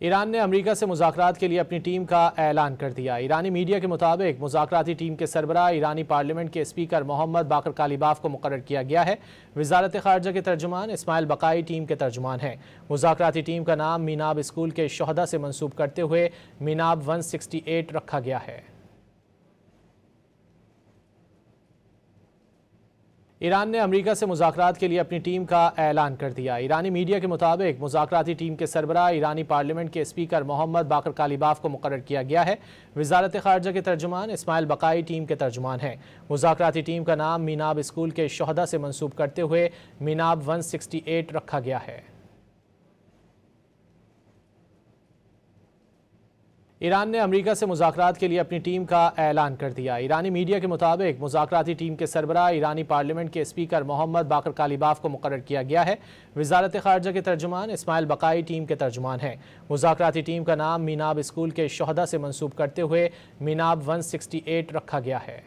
Iran ने America से मुज़ाकरात के लिए अपनी टीम का ऐलान कर दिया। ईरानी मीडिया के मुताबिक मुज़ाकराती टीम के सरबराह ईरानी पार्लियामेंट के स्पीकर मोहम्मद बाकर कालिबाफ को मुकर्रर किया गया है। वजारत खारजा के तर्जुमान इस्माइल बकाई टीम के तर्जुमान हैं। मुज़ाकराती टीम का नाम मीनाब स्कूल के शोहदा से मंसूब करते हुए मीनाब 168 रखा गया है। ईरान ने अमेरिका से मुज़ाकरात के लिए अपनी टीम का ऐलान कर दिया। ईरानी मीडिया के मुताबिक मुज़ाकराती टीम के सरबराह ईरानी पार्लियामेंट के स्पीकर मोहम्मद बाकर कालिबाफ को मुकर्रर किया गया है। वजारत खारजा के तर्जुमान इस्माइल बकाई टीम के तर्जुमान हैं। मुज़ाकराती टीम का नाम मीनाब स्कूल के शोहदा से मंसूब करते हुए मीनाब 168 रखा गया है। ईरान ने अमेरिका से मुज़ाकरात के लिए अपनी टीम का ऐलान कर दिया। ईरानी मीडिया के मुताबिक मुज़ाकराती टीम के सरबराह ईरानी पार्लियामेंट के स्पीकर मोहम्मद बाकर कालिबाफ को मुकर्रर किया गया है। वजारत खारजा के तर्जुमान इस्माइल बकाई टीम के तर्जुमान हैं। मुज़ाकराती टीम का नाम मीनाब स्कूल के शोहदा से मंसूब करते हुए मीनाब 168 रखा गया है।